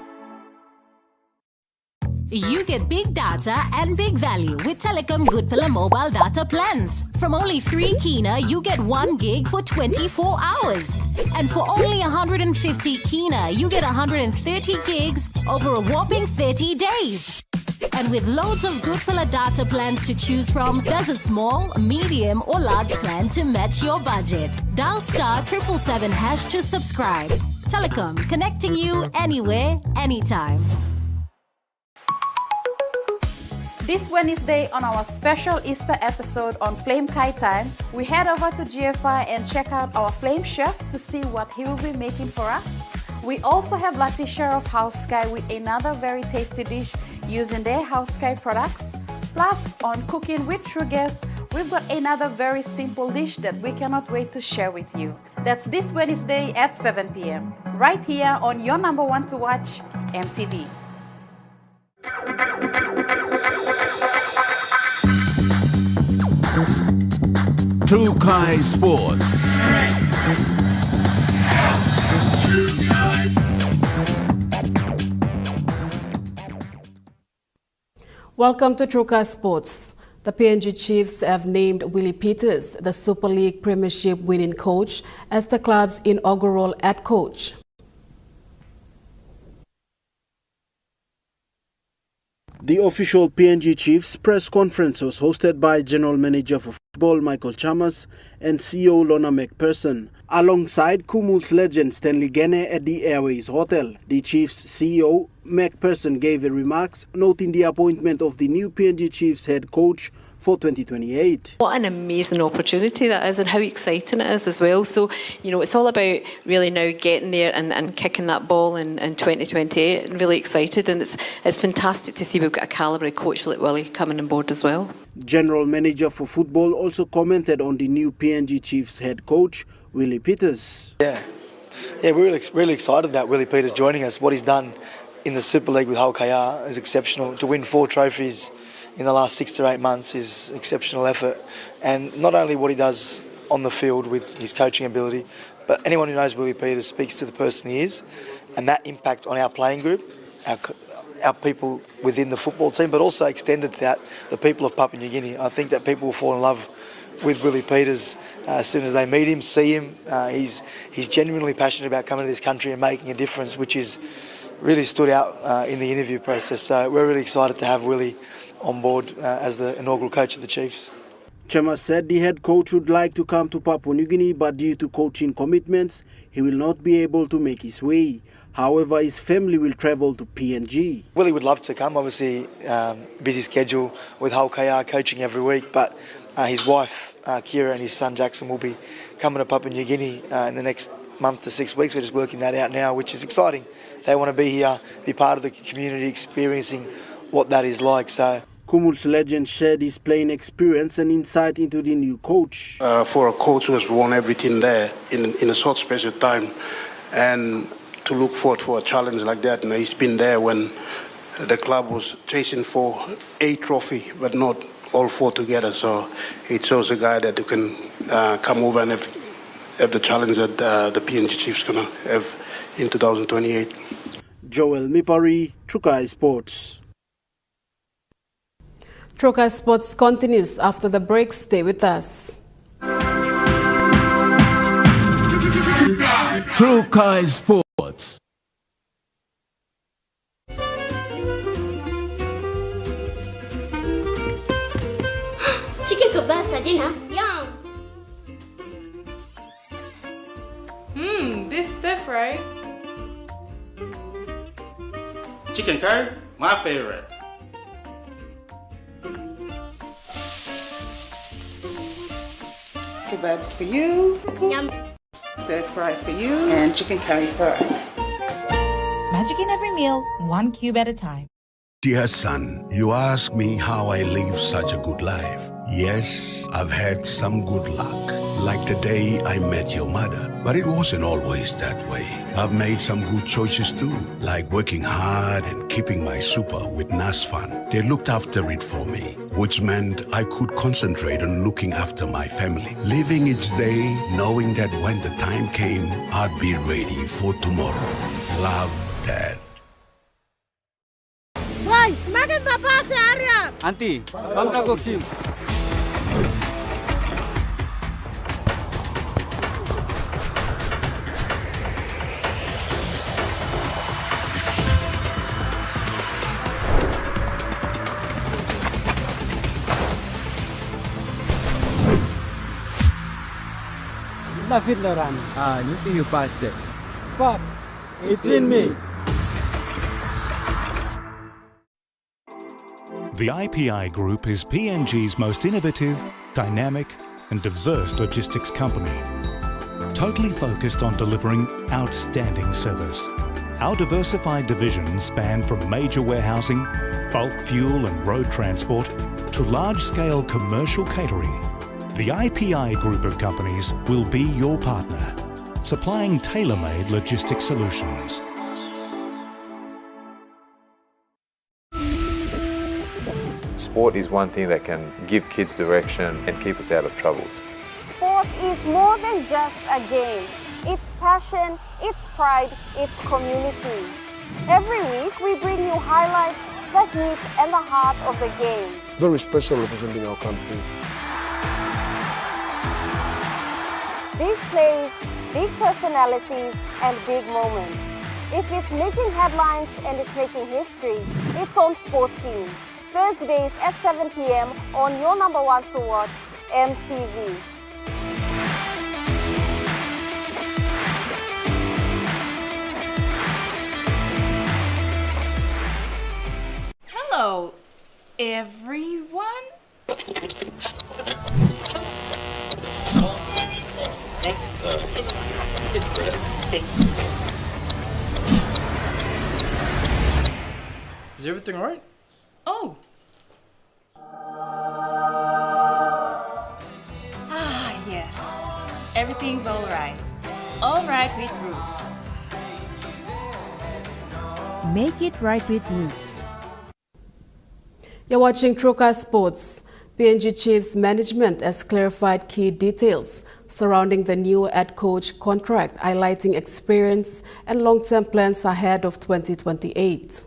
You get big data and big value with Telecom Goodpillar mobile data plans. From only 3 kina, you get 1 gig for 24 hours. And for only 150 kina, you get 130 gigs over a whopping 30 days. And with loads of Goodpillar data plans to choose from, there's a small, medium or large plan to match your budget. Dial *777# to subscribe. Telecom, connecting you anywhere, anytime. This Wednesday on our special Easter episode on Flame Kai Time, we head over to GFI and check out our Flame Chef to see what he will be making for us. We also have Latisha of House Sky with another very tasty dish using their House Sky products. Plus, on Cooking with True Guests, we've got another very simple dish that we cannot wait to share with you. That's this Wednesday at 7 p.m. right here on your number one to watch, EMTV. True Kai Sports. Welcome to True Kai Sports. The PNG Chiefs have named Willie Peters, the Super League Premiership winning coach, as the club's inaugural head coach. The official PNG Chiefs press conference was hosted by General Manager for Football Michael Chalmers and CEO Lorna McPherson, alongside Kumul's legend Stanley Gene at the Airways Hotel. The Chiefs CEO McPherson gave remarks noting the appointment of the new PNG Chiefs head coach for 2028. What an amazing opportunity that is, and how exciting it is as well. So, it's all about really now getting there and kicking that ball in 2028. I'm really excited, and it's fantastic to see we've got a calibre coach like Willie coming on board as well. General Manager for Football also commented on the new PNG Chiefs head coach, Willie Peters. Yeah, we're really excited about Willie Peters joining us. What he's done in the Super League with Hull KR is exceptional. To win 4 trophies in the last 6 to 8 months is exceptional effort. And not only what he does on the field with his coaching ability, but anyone who knows Willie Peters speaks to the person he is, and that impact on our playing group, our people within the football team, but also extended to that, the people of Papua New Guinea. I think that people will fall in love with Willie Peters as soon as they meet him, see him. He's genuinely passionate about coming to this country and making a difference, which is really stood out in the interview process. So we're really excited to have Willie on board as the inaugural coach of the Chiefs. Chema said the head coach would like to come to Papua New Guinea, but due to coaching commitments, he will not be able to make his way. However, his family will travel to PNG. Willie would love to come, obviously busy schedule with Hull KR coaching every week, but his wife, Kira, and his son Jackson will be coming to Papua New Guinea in the next month to 6 weeks. We're just working that out now, which is exciting. They want to be here, be part of the community, experiencing what that is like. So Kumul's legend shared his playing experience and insight into the new coach. For a coach who has won everything there in a short space of time, and to look forward for a challenge like that, he's been there when the club was chasing for 8 trophies, but not all 4 together. So it shows a guy that you can come over and have the challenge that the PNG Chiefs gonna have in 2028. Joel Mipari, True Kai Sports. True Kai Sports continues after the break. Stay with us. True Kai Sports. Chicken kebab for dinner. Yum. Beef stir fry. Chicken curry, My favorite. Kebabs for you. Yum. Stir fry for you. And chicken curry for us. Magic in every meal, one cube at a time. Dear son, you ask me how I live such a good life. Yes, I've had some good luck, like the day I met your mother. But it wasn't always that way. I've made some good choices too, like working hard and keeping my super with NASFAN. They looked after it for me, which meant I could concentrate on looking after my family. Living each day, knowing that when the time came, I'd be ready for tomorrow. Love, Dad. Guys, maganda pa si Arya! Auntie, bangka goksim. Lafit Loran. You think you passed it. Spots, it's in me. The IPI Group is PNG's most innovative, dynamic and diverse logistics company, totally focused on delivering outstanding service. Our diversified divisions span from major warehousing, bulk fuel and road transport to large-scale commercial catering. The IPI Group of companies will be your partner, supplying tailor-made logistics solutions. Sport is one thing that can give kids direction and keep us out of troubles. Sport is more than just a game. It's passion, it's pride, it's community. Every week we bring you highlights, the heat and the heart of the game. Very special representing our country. Big plays, big personalities and big moments. If it's making headlines and it's making history, it's on Sports Scene. Thursdays at 7 p.m. on your number one to watch, EMTV. Hello, everyone. Is everything all right? Oh. Yes. Everything's all right. All right with Roots. Make it right with Roots. You're watching Troca Sports. PNG Chiefs management has clarified key details surrounding the new head coach contract, highlighting experience and long-term plans ahead of 2028.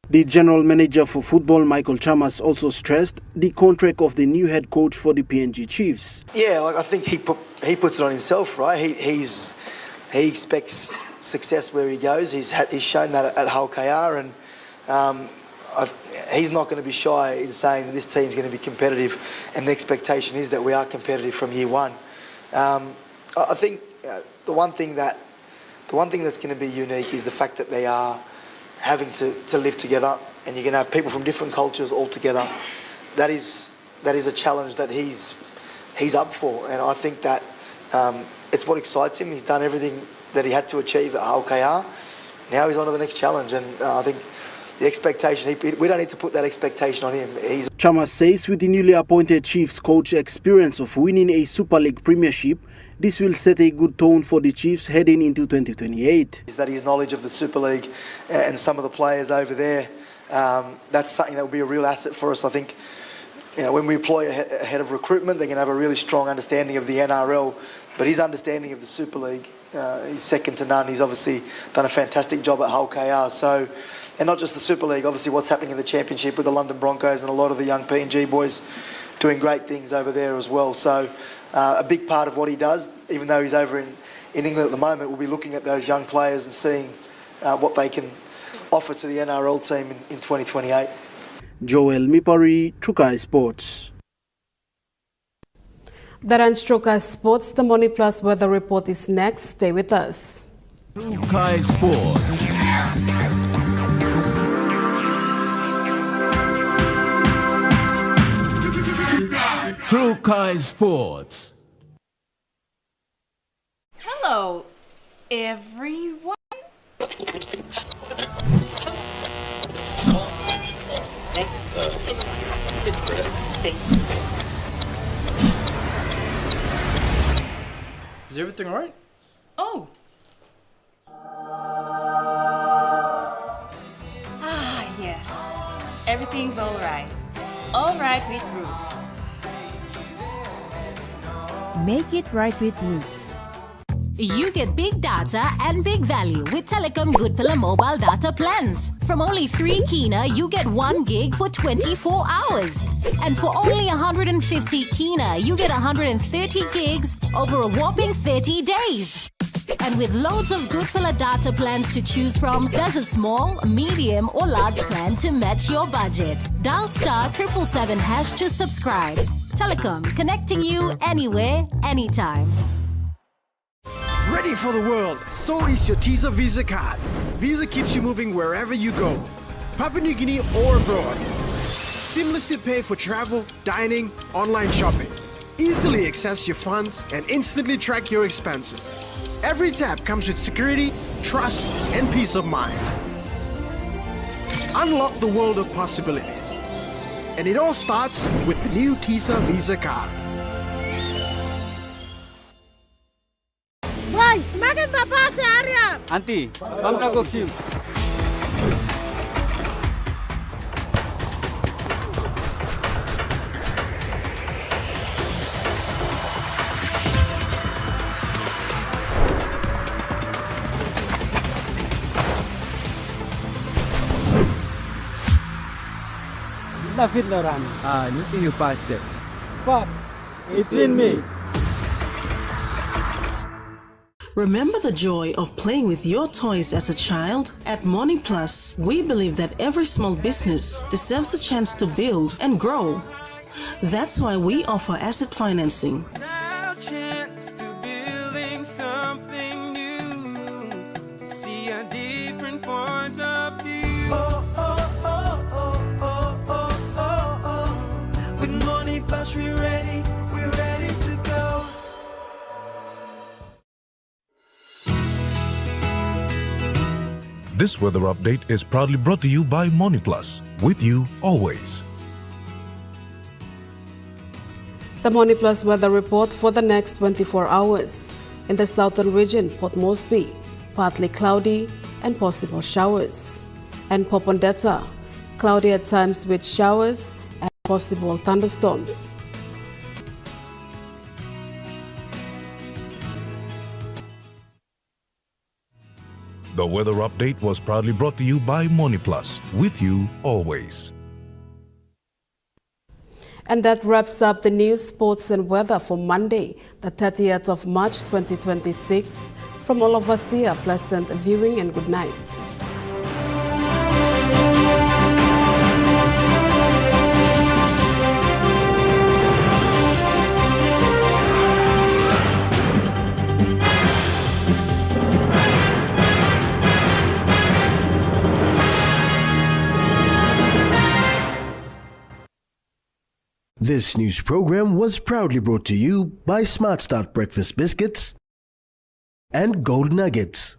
The general manager for football, Michael Chamas, also stressed the contract of the new head coach for the PNG Chiefs. Yeah, like I think he puts it on himself, right? He expects success where he goes. He's shown that at Hull KR, and he's not going to be shy in saying that this team's going to be competitive, and the expectation is that we are competitive from year one. I think the one thing that's going to be unique is the fact that they are having to live together, and you're going to have people from different cultures all together. That is a challenge that he's up for, and I think that it's what excites him. He's done everything that he had to achieve at Hull KR. Now he's on to the next challenge, and I think the expectation, we don't need to put that expectation on him. Chamas says with the newly appointed Chiefs coach experience of winning a Super League Premiership, this will set a good tone for the Chiefs heading into 2028. Is that his knowledge of the Super League and some of the players over there, that's something that will be a real asset for us. I think when we employ a head of recruitment, they're going to have a really strong understanding of the NRL, but his understanding of the Super League, he's second to none. He's obviously done a fantastic job at Hull KR. So, and not just the Super League, obviously what's happening in the Championship with the London Broncos and a lot of the young PNG boys doing great things over there as well. So a big part of what he does, even though he's over in England at the moment, we'll be looking at those young players and seeing what they can offer to the NRL team in 2028. Joel Mipari, Troca Sports. That ends Troca Sports. The Money Plus weather report is next. Stay with us. True Kai Sports. True Kai Sports. Hello, everyone. Is everything alright? Oh. Yes. Everything's alright. Alright with Roots. Make it right with Roots. You get big data and big value with Telecom Good Pillar mobile data plans. From only 3 kina, you get 1 gig for 24 hours. And for only 150 kina, you get 130 gigs over a whopping 30 days. And with loads of Good Pillar data plans to choose from, there's a small, medium or large plan to match your budget. Dial *777# to subscribe. Telecom, connecting you anywhere, anytime. Ready for the world, so is your Teaser Visa card. Visa keeps you moving wherever you go, Papua New Guinea or abroad. Seamlessly pay for travel, dining, online shopping. Easily access your funds and instantly track your expenses. Every tap comes with security, trust, and peace of mind. Unlock the world of possibilities. And it all starts with the new Teaser Visa card. Boy, semakin bapak si Arya. Auntie, bangka goksim. David Loran. You think you passed it? Spots, it's in me. Remember the joy of playing with your toys as a child? At Money Plus, we believe that every small business deserves a chance to build and grow. That's why we offer asset financing. With Money Plus, we're ready to go. This weather update is proudly brought to you by Money Plus, with you always. The Money Plus weather report for the next 24 hours. In the southern region, Port Moresby, partly cloudy and possible showers. And Popondetta, cloudy at times with showers and possible thunderstorms. The weather update was proudly brought to you by Money Plus, with you always. And that wraps up the news, sports and weather for Monday, the 30th of March 2026. From all of us here, pleasant viewing and good night. This news program was proudly brought to you by Smart Start Breakfast Biscuits and Gold Nuggets.